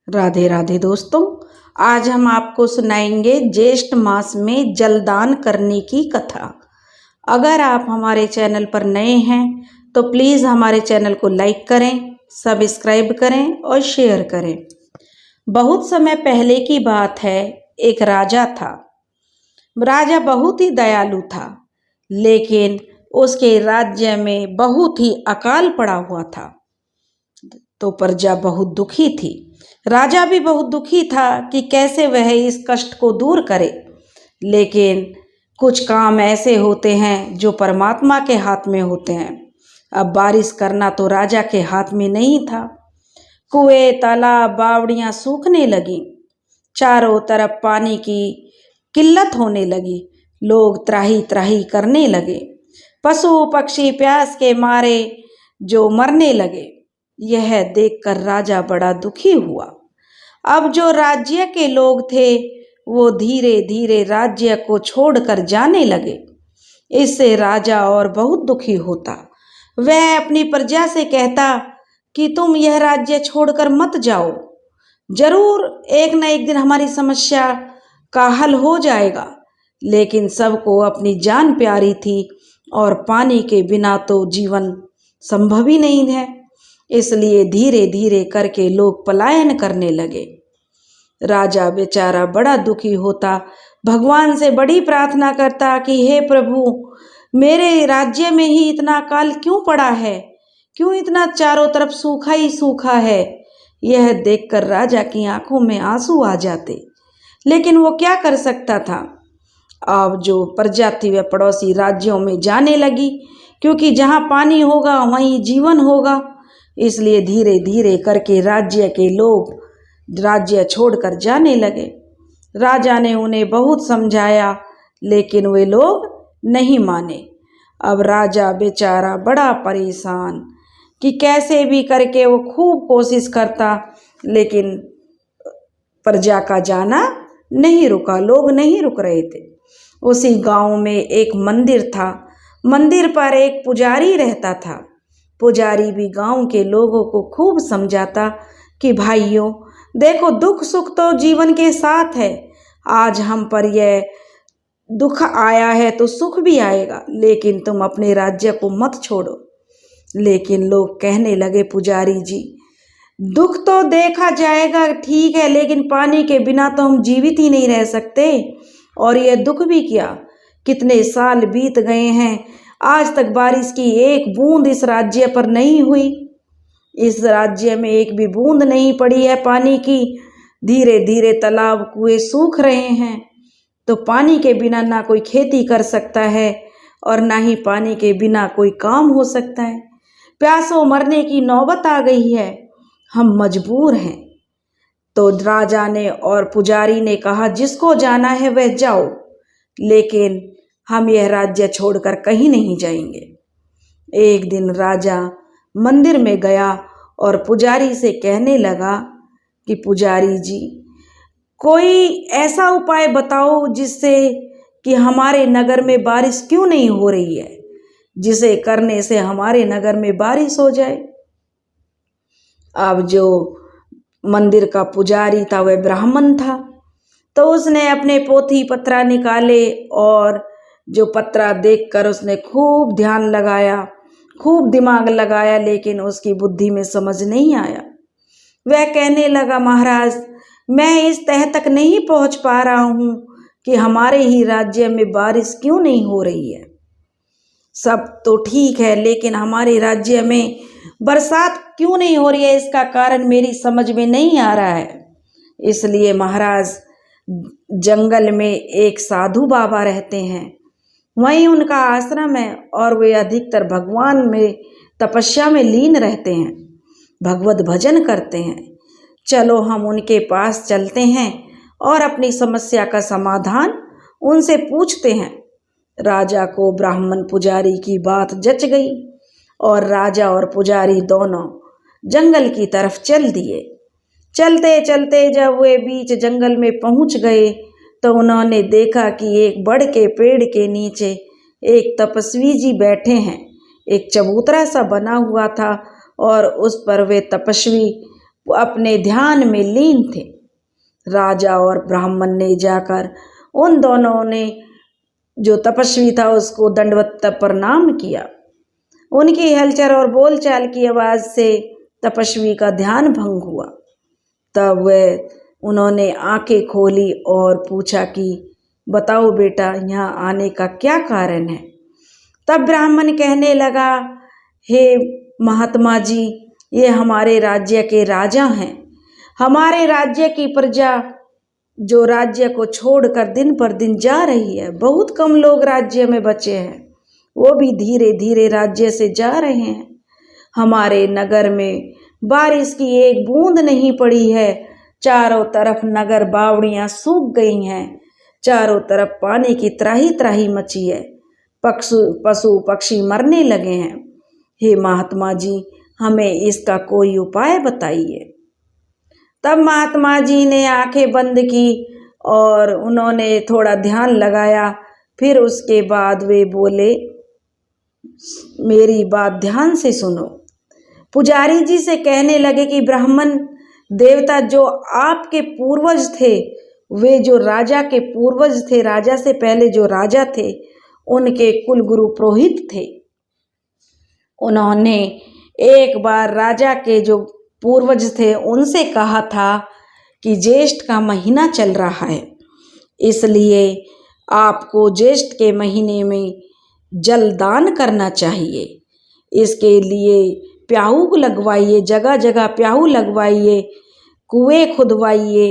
राधे राधे दोस्तों, आज हम आपको सुनाएंगे ज्येष्ठ मास में जलदान करने की कथा। अगर आप हमारे चैनल पर नए हैं तो प्लीज़ हमारे चैनल को लाइक करें, सब्सक्राइब करें और शेयर करें। बहुत समय पहले की बात है, एक राजा था। राजा बहुत ही दयालु था, लेकिन उसके राज्य में बहुत ही अकाल पड़ा हुआ था, तो प्रजा बहुत दुखी थी। राजा भी बहुत दुखी था कि कैसे वह इस कष्ट को दूर करे। लेकिन कुछ काम ऐसे होते हैं जो परमात्मा के हाथ में होते हैं। अब बारिश करना तो राजा के हाथ में नहीं था। कुएं, तालाब, बावड़ियां सूखने लगी। चारों तरफ पानी की किल्लत होने लगी। लोग त्राही त्राही करने लगे। पशु पक्षी प्यास के मारे जो मरने लगे। यह देखकर राजा बड़ा दुखी हुआ। अब जो राज्य के लोग थे वो धीरे धीरे राज्य को छोड़कर जाने लगे। इससे राजा और बहुत दुखी होता। वह अपनी प्रजा से कहता कि तुम यह राज्य छोड़कर मत जाओ, जरूर एक न एक दिन हमारी समस्या का हल हो जाएगा। लेकिन सबको अपनी जान प्यारी थी और पानी के बिना तो जीवन संभव ही नहीं है। इसलिए धीरे धीरे करके लोग पलायन करने लगे। राजा बेचारा बड़ा दुखी होता, भगवान से बड़ी प्रार्थना करता कि हे प्रभु, मेरे राज्य में ही इतना काल क्यों पड़ा है, क्यों इतना चारों तरफ सूखा ही सूखा है। यह देखकर राजा की आंखों में आंसू आ जाते, लेकिन वो क्या कर सकता था। अब जो प्रजा थी वह पड़ोसी राज्यों में जाने लगी, क्योंकि जहाँ पानी होगा वहीं जीवन होगा। इसलिए धीरे धीरे करके राज्य के लोग राज्य छोड़कर जाने लगे। राजा ने उन्हें बहुत समझाया, लेकिन वे लोग नहीं माने। अब राजा बेचारा बड़ा परेशान कि कैसे भी करके वो खूब कोशिश करता, लेकिन प्रजा का जाना नहीं रुका, लोग नहीं रुक रहे थे। उसी गांव में एक मंदिर था। मंदिर पर एक पुजारी रहता था। पुजारी भी गांव के लोगों को खूब समझाता कि भाइयों देखो, दुख सुख तो जीवन के साथ है। आज हम पर यह दुख आया है तो सुख भी आएगा, लेकिन तुम अपने राज्य को मत छोड़ो। लेकिन लोग कहने लगे, पुजारी जी, दुख तो देखा जाएगा, ठीक है, लेकिन पानी के बिना तो हम जीवित ही नहीं रह सकते। और यह दुख भी क्या, कितने साल बीत गए हैं, आज तक बारिश की एक बूंद इस राज्य पर नहीं हुई। इस राज्य में एक भी बूंद नहीं पड़ी है पानी की। धीरे धीरे तालाब कुएं सूख रहे हैं। तो पानी के बिना ना कोई खेती कर सकता है और ना ही पानी के बिना कोई काम हो सकता है। प्यासों मरने की नौबत आ गई है, हम मजबूर हैं। तो राजा ने और पुजारी ने कहा, जिसको जाना है वह जाओ, लेकिन हम यह राज्य छोड़कर कहीं नहीं जाएंगे। एक दिन राजा मंदिर में गया और पुजारी से कहने लगा कि पुजारी जी, कोई ऐसा उपाय बताओ जिससे कि हमारे नगर में बारिश क्यों नहीं हो रही है, जिसे करने से हमारे नगर में बारिश हो जाए। अब जो मंदिर का पुजारी था वह ब्राह्मण था, तो उसने अपने पोथी पत्रा निकाले और जो पत्रा देखकर उसने खूब ध्यान लगाया, खूब दिमाग लगाया, लेकिन उसकी बुद्धि में समझ नहीं आया। वह कहने लगा, महाराज, मैं इस तह तक नहीं पहुंच पा रहा हूं कि हमारे ही राज्य में बारिश क्यों नहीं हो रही है। सब तो ठीक है, लेकिन हमारे राज्य में बरसात क्यों नहीं हो रही है, इसका कारण मेरी समझ में नहीं आ रहा है। इसलिए महाराज, जंगल में एक साधु बाबा रहते हैं, वहीं उनका आश्रम है और वे अधिकतर भगवान में तपस्या में लीन रहते हैं, भगवत भजन करते हैं। चलो हम उनके पास चलते हैं और अपनी समस्या का समाधान उनसे पूछते हैं। राजा को ब्राह्मण पुजारी की बात जच गई और राजा और पुजारी दोनों जंगल की तरफ चल दिए। चलते चलते जब वे बीच जंगल में पहुंच गए तो उन्होंने देखा कि एक बड़ के पेड़ के नीचे एक तपस्वी जी बैठे हैं। एक चबूतरा सा बना हुआ था और उस पर वे तपस्वी अपने ध्यान में लीन थे। राजा और ब्राह्मण ने जाकर उन दोनों ने जो तपस्वी था उसको दंडवत प्रणाम किया। उनकी हलचल और बोलचाल की आवाज़ से तपस्वी का ध्यान भंग हुआ। तब उन्होंने आंखें खोली और पूछा कि बताओ बेटा, यहाँ आने का क्या कारण है। तब ब्राह्मण कहने लगा, हे महात्मा जी, ये हमारे राज्य के राजा हैं। हमारे राज्य की प्रजा जो राज्य को छोड़कर दिन पर दिन जा रही है, बहुत कम लोग राज्य में बचे हैं, वो भी धीरे धीरे राज्य से जा रहे हैं। हमारे नगर में बारिश की एक बूंद नहीं पड़ी है। चारों तरफ नगर बावड़ियाँ सूख गई हैं। चारों तरफ पानी की त्राही त्राही मची है। पशु पक्षी मरने लगे हैं। हे महात्मा जी, हमें इसका कोई उपाय बताइए। तब महात्मा जी ने आंखें बंद की और उन्होंने थोड़ा ध्यान लगाया। फिर उसके बाद वे बोले, मेरी बात ध्यान से सुनो। पुजारी जी से कहने लगे कि ब्राह्मण देवता जो आपके पूर्वज थे, वे जो राजा के पूर्वज थे, राजा से पहले जो राजा थे, उनके कुल गुरु पुरोहित थे। उन्होंने एक बार राजा के जो पूर्वज थे उनसे कहा था कि ज्येष्ठ का महीना चल रहा है, इसलिए आपको ज्येष्ठ के महीने में जल दान करना चाहिए। इसके लिए प्याऊ लगवाइए, जगह जगह प्याऊ लगवाइए, कुएं खुदवाइए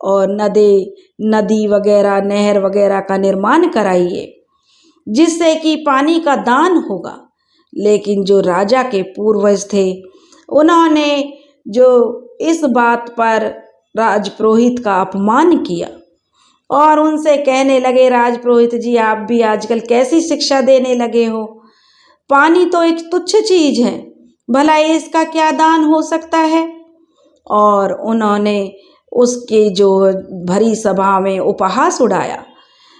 और नदी वगैरह, नहर वगैरह का निर्माण कराइए, जिससे कि पानी का दान होगा। लेकिन जो राजा के पूर्वज थे, उन्होंने जो इस बात पर राजपुरोहित का अपमान किया और उनसे कहने लगे, राजपुरोहित जी, आप भी आजकल कैसी शिक्षा देने लगे हो। पानी तो एक तुच्छ चीज है, भला इसका क्या दान हो सकता है। और उन्होंने उसके जो भरी सभा में उपहास उड़ाया।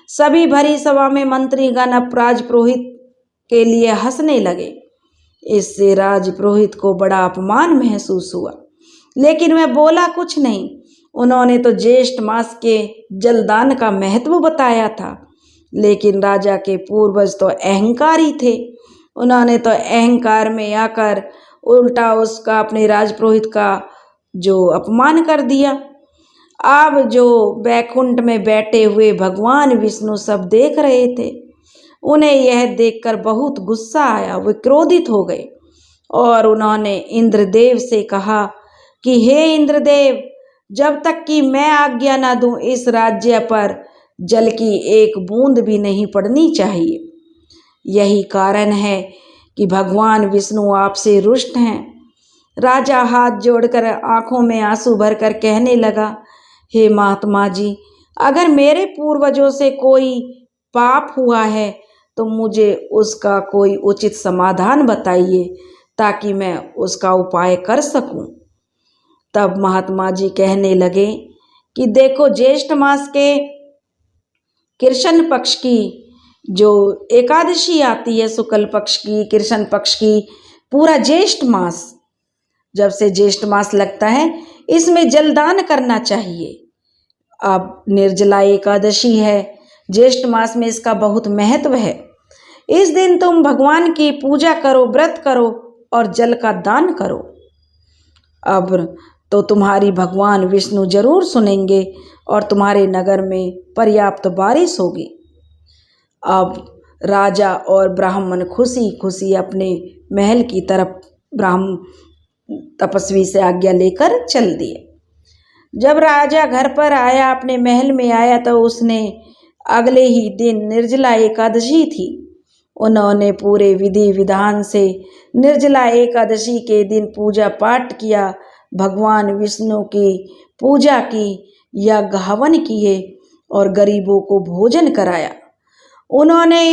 सभी भरी सभा में मंत्रीगण राजपुरोहित के लिए हंसने लगे। इससे राजपुरोहित को बड़ा अपमान महसूस हुआ, लेकिन वह बोला कुछ नहीं। उन्होंने तो ज्येष्ठ मास के जलदान का महत्व बताया था, लेकिन राजा के पूर्वज तो अहंकारी थे। उन्होंने तो अहंकार में आकर उल्टा उसका, अपने राजपुरोहित का जो अपमान कर दिया। अब जो बैकुंठ में बैठे हुए भगवान विष्णु सब देख रहे थे, उन्हें यह देखकर बहुत गुस्सा आया। वे क्रोधित हो गए और उन्होंने इंद्रदेव से कहा कि हे इंद्रदेव, जब तक कि मैं आज्ञा ना दूं, इस राज्य पर जल की एक बूंद भी नहीं पड़नी चाहिए। यही कारण है कि भगवान विष्णु आपसे रुष्ट हैं। राजा हाथ जोड़कर आंखों में आंसू भरकर कहने लगा, हे महात्मा जी, अगर मेरे पूर्वजों से कोई पाप हुआ है तो मुझे उसका कोई उचित समाधान बताइए, ताकि मैं उसका उपाय कर सकूं। तब महात्मा जी कहने लगे कि देखो, ज्येष्ठ मास के कृष्ण पक्ष की जो एकादशी आती है, शुक्ल पक्ष की, कृष्ण पक्ष की, पूरा ज्येष्ठ मास, जब से ज्येष्ठ मास लगता है, इसमें जलदान करना चाहिए। अब निर्जला एकादशी है, ज्येष्ठ मास में इसका बहुत महत्व है। इस दिन तुम भगवान की पूजा करो, व्रत करो और जल का दान करो। अब तो तुम्हारी भगवान विष्णु जरूर सुनेंगे और तुम्हारे नगर में पर्याप्त बारिश होगी। अब राजा और ब्राह्मण खुशी खुशी अपने महल की तरफ तपस्वी से आज्ञा लेकर चल दिए। जब राजा घर पर आया, अपने महल में आया, तो उसने अगले ही दिन निर्जला एकादशी थी। उन्होंने पूरे विधि विधान से निर्जला एकादशी के दिन पूजा पाठ किया, भगवान विष्णु की पूजा की, यज्ञ हवन किए और गरीबों को भोजन कराया। उन्होंने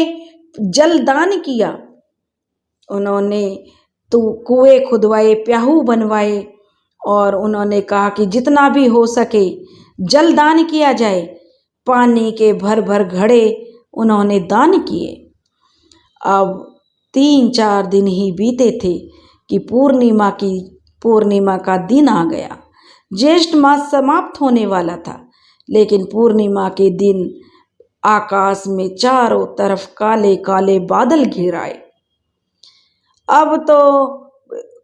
जलदान किया, उन्होंने तो कुएं खुदवाए, प्याऊ बनवाए और उन्होंने कहा कि जितना भी हो सके जलदान किया जाए। पानी के भर भर घड़े उन्होंने दान किए। अब 3-4 दिन ही बीते थे कि पूर्णिमा की पूर्णिमा का दिन आ गया। ज्येष्ठ मास समाप्त होने वाला था, लेकिन पूर्णिमा के दिन आकाश में चारों तरफ काले काले बादल घिर आए। अब तो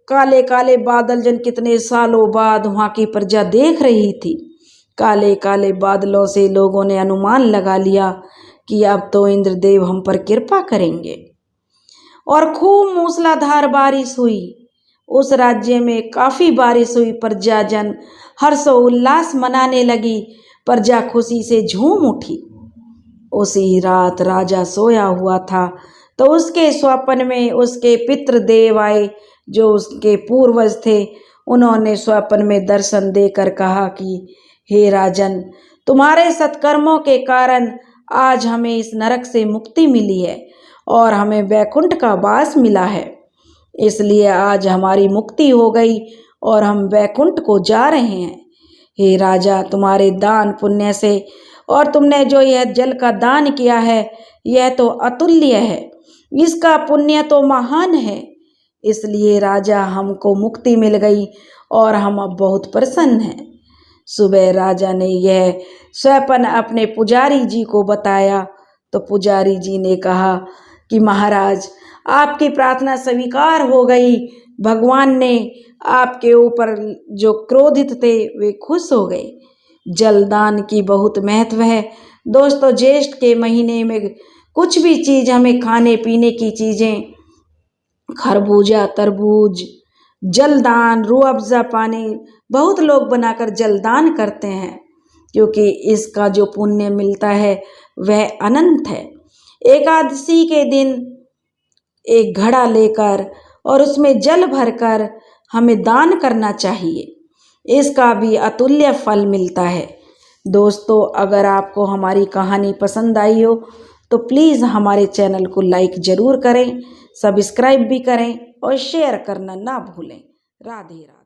काले काले बादल जन कितने सालों बाद वहाँ की प्रजा देख रही थी। काले काले बादलों से लोगों ने अनुमान लगा लिया कि अब तो इंद्रदेव हम पर कृपा करेंगे, और खूब मूसलाधार बारिश हुई। उस राज्य में काफी बारिश हुई। प्रजा जन हर्षोल्लास मनाने लगी। प्रजा खुशी से झूम उठी। उसी रात राजा सोया हुआ था तो उसके स्वप्न में उसके पितृदेव आए, जो उसके पूर्वज थे। उन्होंने स्वप्न में दर्शन देकर कहा कि हे राजन, तुम्हारे सत्कर्मों के कारण आज हमें इस नरक से मुक्ति मिली है और हमें वैकुंठ का वास मिला है। इसलिए आज हमारी मुक्ति हो गई और हम वैकुंठ को जा रहे हैं। हे राजा, तुम्हारे दान पुण्य से और तुमने जो यह जल का दान किया है, यह तो अतुल्य है। इसका पुण्य तो महान है। इसलिए राजा, हमको मुक्ति मिल गई और हम अब बहुत प्रसन्न हैं। सुबह राजा ने यह स्वप्न अपने पुजारी जी को बताया तो पुजारी जी ने कहा कि महाराज, आपकी प्रार्थना स्वीकार हो गई। भगवान ने आपके ऊपर जो क्रोधित थे वे खुश हो गए। जलदान की बहुत महत्व है दोस्तों। ज्येष्ठ के महीने में कुछ भी चीज़, हमें खाने पीने की चीज़ें, खरबूजा, तरबूज, जलदान, रूह अफ़ज़ा पानी बहुत लोग बनाकर जलदान करते हैं, क्योंकि इसका जो पुण्य मिलता है वह अनंत है। एकादशी के दिन एक घड़ा लेकर और उसमें जल भरकर हमें दान करना चाहिए। इसका भी अतुल्य फल मिलता है। दोस्तों, अगर आपको हमारी कहानी पसंद आई हो तो प्लीज़ हमारे चैनल को लाइक ज़रूर करें, सब्सक्राइब भी करें और शेयर करना ना भूलें। राधे राधे।